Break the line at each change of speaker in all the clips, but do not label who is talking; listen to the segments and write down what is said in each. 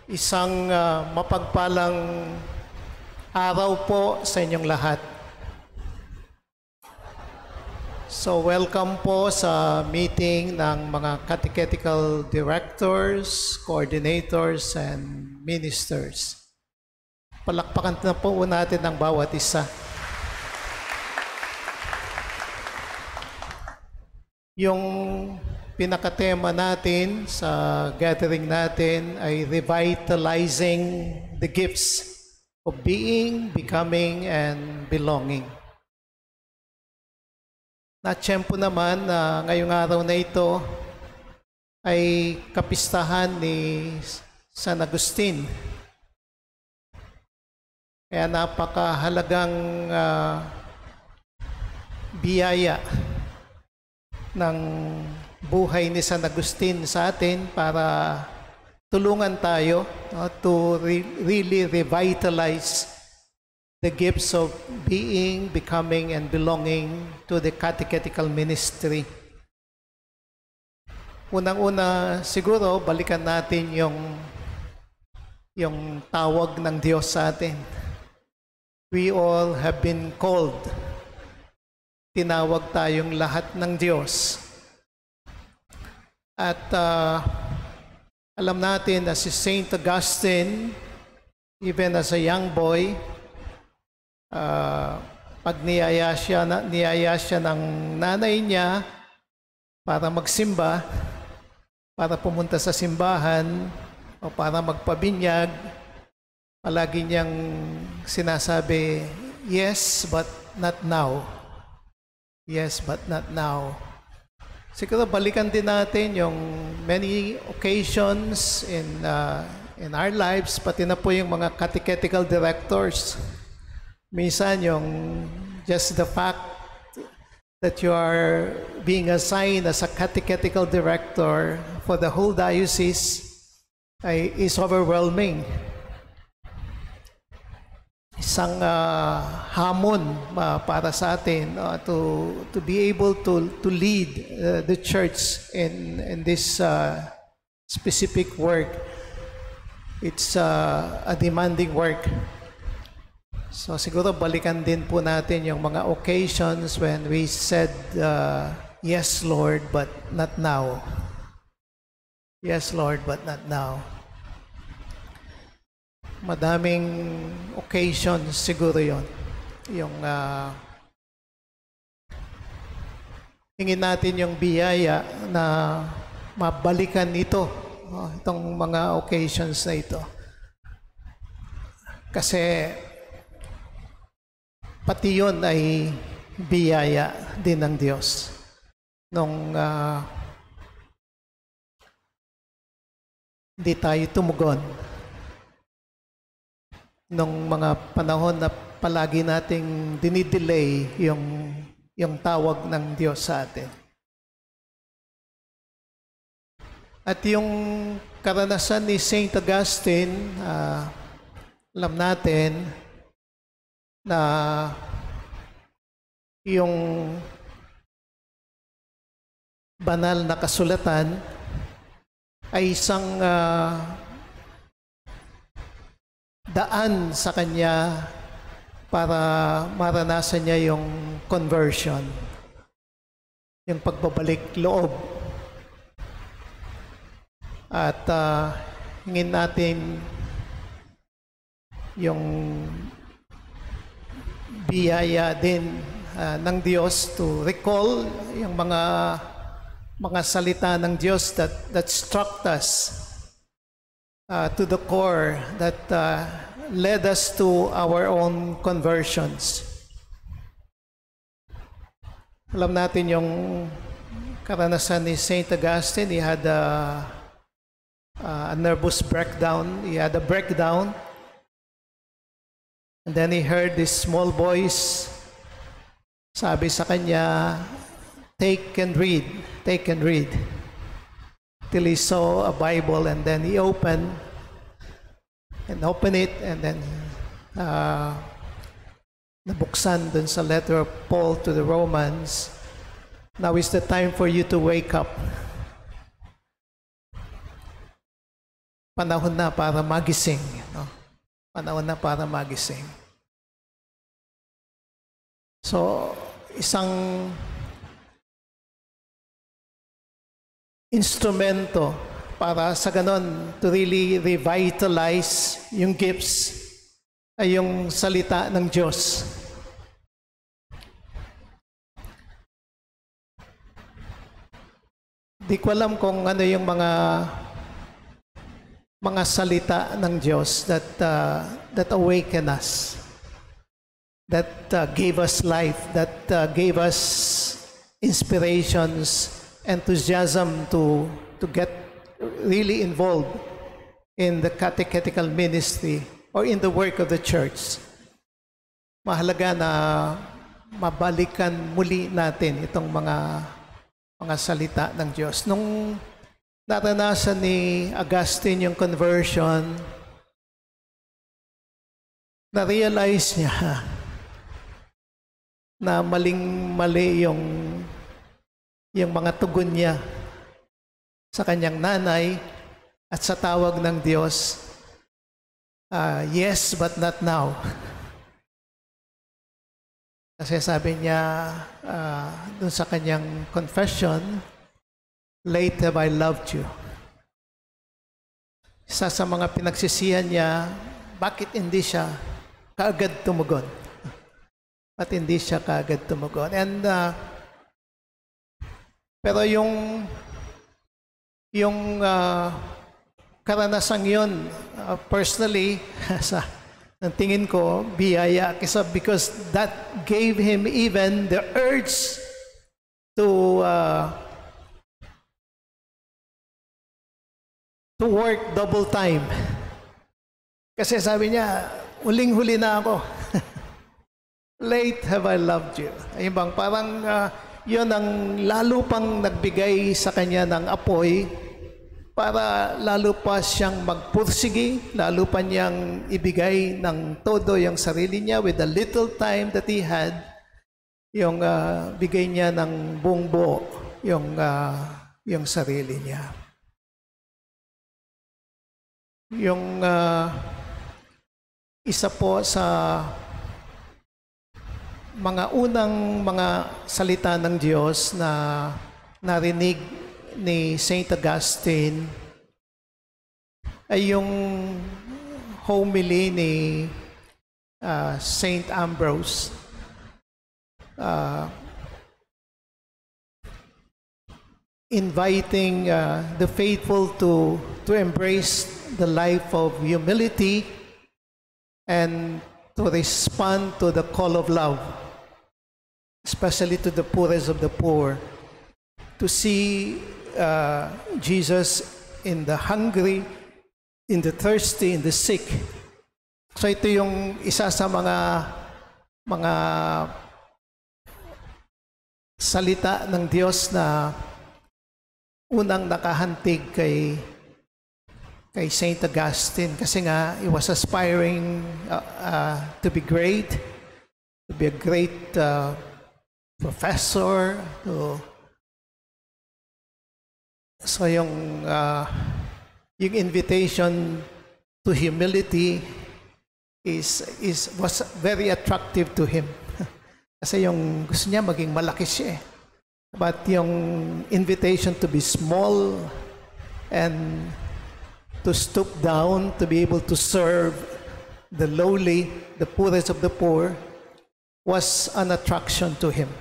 Isang mapagpalang araw po sa inyong lahat. So welcome po sa meeting ng mga catechetical directors, coordinators, and ministers. Palakpakan na po natin ang bawat isa. Yung pinakatema natin sa gathering natin ay revitalizing the gifts of being, becoming, and belonging. Natsyempo naman na ngayong araw na ito ay kapistahan ni San Agustin. Kaya napakahalagang biyaya ng buhay ni San Agustin sa atin para tulungan tayo to really revitalize the gifts of being, becoming, and belonging to the catechetical ministry. Unang-una siguro, balikan natin yung tawag ng Diyos sa atin. We all have been called. Tinawag tayong lahat ng Diyos. At alam natin na si Saint Augustine, even as a young boy, pag niyaya siya ng nanay niya para magsimba, para pumunta sa simbahan o para magpabinyag, palagi niyang sinasabi, yes, but not now. Yes, but not now. Siguro balikan din natin yung many occasions in our lives, pati na po yung mga catechetical directors. Minsan yung just the fact that you are being assigned as a catechetical director for the whole diocese is overwhelming. Isang hamon para sa atin to be able to lead the church in this specific work. It's a demanding work. So siguro balikan din po natin yung mga occasions when we said, yes, Lord, but not now. Yes, Lord, but not now. Madaming occasions siguro yon. Yung hingin natin yung biyaya na mabalikan ito, itong mga occasions na ito. Kasi pati yun ay biyaya din ng Diyos. Nung hindi tayo tumugon, nung mga panahon na palagi nating dinidelay yung tawag ng Diyos sa atin. At yung karanasan ni Saint Augustine, alam natin na yung banal na kasulatan ay isang daan sa kanya para maranasan niya yung conversion, yung pagbabalik loob. At hingin natin yung biyaya din ng Diyos to recall yung mga salita ng Diyos that struck us to the core, that led us to our own conversions. Alam natin yung karanasan ni Saint Augustine. He had a nervous breakdown. He had a breakdown. And then he heard this small voice. Sabi sa kanya, take and read, take and read. Till he saw a Bible, and then he opened it, and then nabuksan dun sa letter of Paul to the Romans. Now is the time for you to wake up. panahon na para magising. No? Panahon na para magising. So, isang instrumento para sa ganon to really revitalize yung gifts ay yung salita ng Diyos. Di ko alam kung ano yung mga salita ng Diyos that awaken us, that gave us life, that gave us inspirations, enthusiasm to get really involved in the catechetical ministry or in the work of the church. Mahalaga na mabalikan muli natin itong mga salita ng Diyos. Nung naranasan ni Augustine yung conversion, na-realize niya na maling-mali yung mga tugon niya sa kanyang nanay at sa tawag ng Diyos, yes, but not now. Kasi sabi niya dun sa kanyang confession, late have I loved you. Isa sa mga pinagsisihan niya, bakit hindi siya kaagad tumugon? Bakit hindi siya kaagad tumugon? And pero yung karanasang yun, personally, ang tingin ko, biyaya kasi because that gave him even the urge to work double time. Kasi sabi niya, huling-huli na ako. Late have I loved you. Ayun bang, parang yun ang lalo pang nagbigay sa kanya ng apoy para lalo pa siyang magpursige, lalo pa niyang ibigay ng todo yung sarili niya with the little time that he had, yung bigay niya ng buong buo yung sarili niya. Yung isa po sa mga unang mga salita ng Diyos na narinig ni Saint Augustine ay yung homily ni Saint Ambrose. Inviting the faithful to embrace the life of humility and to respond to the call of love, especially to the poorest of the poor, to see Jesus in the hungry, in the thirsty, in the sick. So ito yung isa sa mga salita ng Diyos na unang nakahantig kay Saint Augustine kasi nga he was aspiring to be great, to be a great professor, so yung invitation to humility was very attractive to him. Kasi yung gusto niya maging malaki siya. But yung invitation to be small and to stoop down, to be able to serve the lowly, the poorest of the poor, was an attraction to him.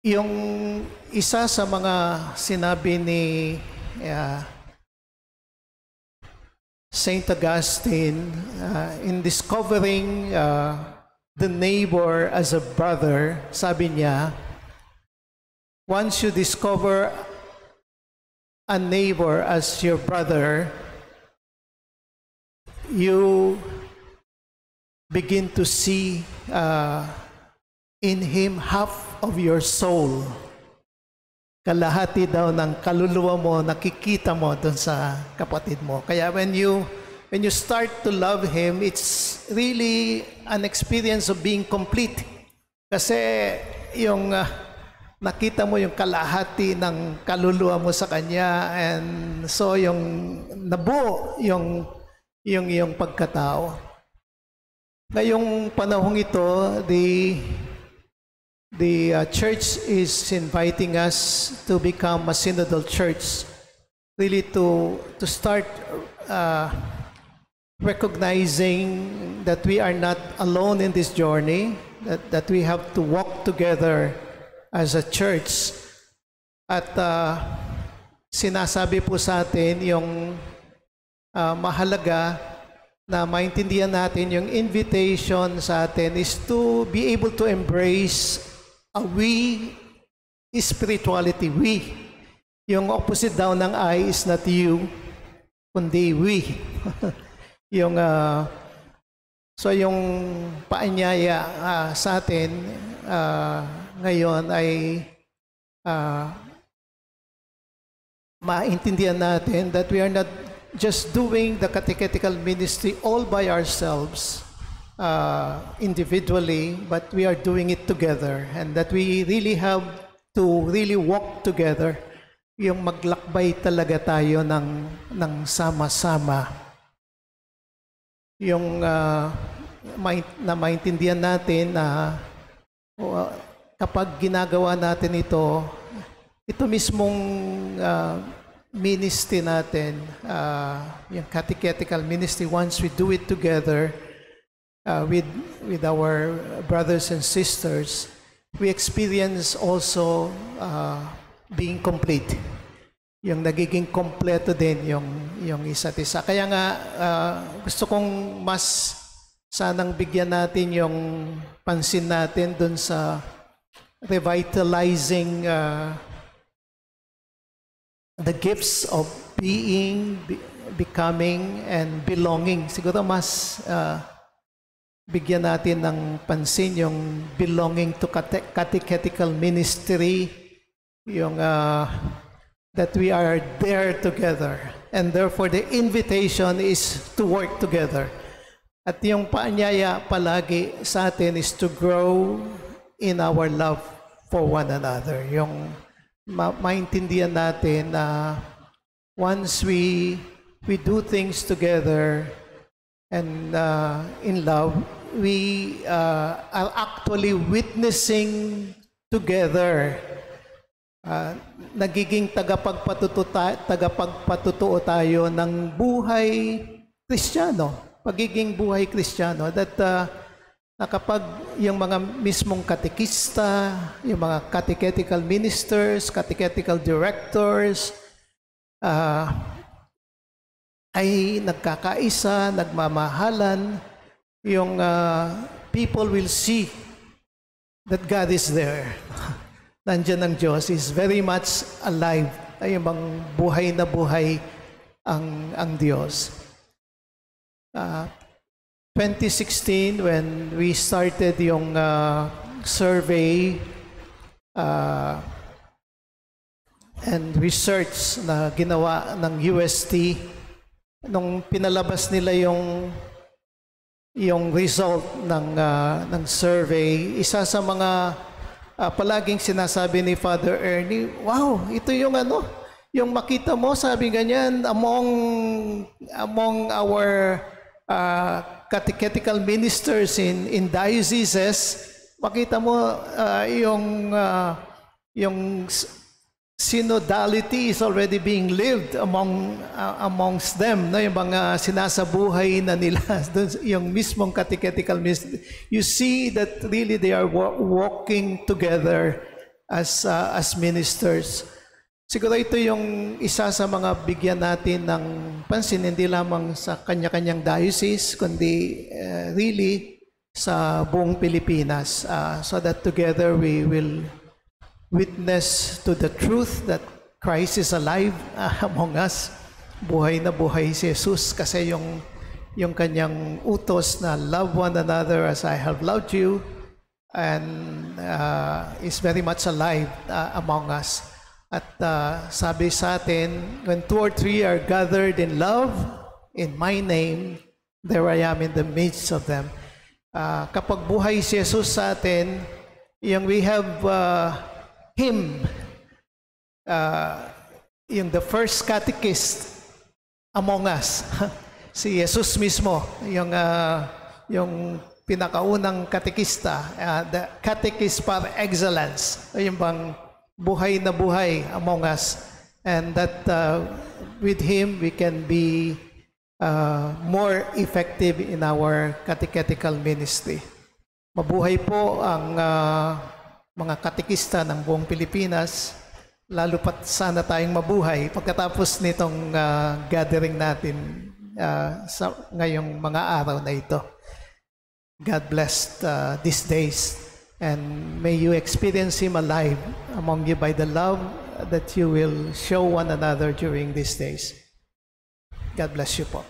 Yung isa sa mga sinabi ni Saint Augustine in discovering the neighbor as a brother, sabi niya, once you discover a neighbor as your brother, you begin to see in him half of your soul. Kalahati daw ng kaluluwa mo, nakikita mo dun sa kapatid mo. Kaya when you start to love him, it's really an experience of being complete. Kasi yung nakita mo yung kalahati ng kaluluwa mo sa Kanya, and so yung nabuo yung pagkatao. Ngayong panahong ito, the church is inviting us to become a synodal church, really to start recognizing that we are not alone in this journey, that we have to walk together as a church. At sinasabi po sa atin yung mahalaga na maintindihan natin yung invitation sa atin is to be able to embrace a we spirituality. We. Yung opposite daw ng I is not you, kundi we. So yung paanyaya sa atin ngayon ay maintindihan natin that we are not just doing the catechetical ministry all by ourselves, individually, but we are doing it together, and that we really have to really walk together, yung maglakbay talaga tayo ng sama-sama. Yung na maintindihan natin na kapag ginagawa natin ito mismong ministry natin, yung catechetical ministry, once we do it together with our brothers and sisters, we experience also being complete. Yung nagiging kompleto din yung isa't isa. Kaya nga gusto kong mas sanang bigyan natin yung pansin natin dun sa revitalizing the gifts of being, becoming, and belonging. Siguro mas bigyan natin ng pansin yung belonging to catechetical ministry, yung that we are there together. And therefore, the invitation is to work together. At yung paanyaya palagi sa atin is to grow in our love for one another. Yung maintindihan natin na once we do things together and in love, we are actually witnessing together. Nagiging tagapagpatutuo tayo ng buhay Kristiyano, pagiging buhay Kristiyano, that na kapag yung mga mismong katekista, yung mga catechetical ministers, catechetical directors, ay nagkakaisa, nagmamahalan, yung people will see that God is there. Nandiyan ang Diyos, is very much alive. Ay yung bang buhay na buhay ang Diyos. 2016, when we started yung survey and research na ginawa ng UST, nung pinalabas nila yung result ng survey, isa sa mga palaging sinasabi ni Father Ernie, wow, ito yung yung makita mo, sabi ganyan, among our catechetical ministers in dioceses, makita mo yung synodality is already being lived amongst them, no? Yung mga sinasabuhay na nila, yung mismong catechetical ministry. You see that really they are walking together as ministers. Siguro ito yung isa sa mga bigyan natin ng pansin, hindi lamang sa kanya-kanyang diocese, kundi really sa buong Pilipinas, so that together we will witness to the truth that Christ is alive among us. Buhay na buhay si Jesus, kasi yung kanyang utos na love one another as I have loved you, and is very much alive among us. At sabi sa atin, when 2 or 3 are gathered in love, in my name, there I am in the midst of them. Kapag buhay si Jesus sa atin, we have him, yung the first catechist among us, si Jesus mismo, yung pinakaunang katekista, the catechist par excellence, yung bang buhay na buhay among us, and that with him we can be more effective in our catechetical ministry. Mabuhay po ang mga katekista ng buong Pilipinas, lalo pat sana tayong mabuhay pagkatapos nitong gathering natin sa ngayong mga araw na ito. God bless these days, and may you experience Him alive among you by the love that you will show one another during these days. God bless you po.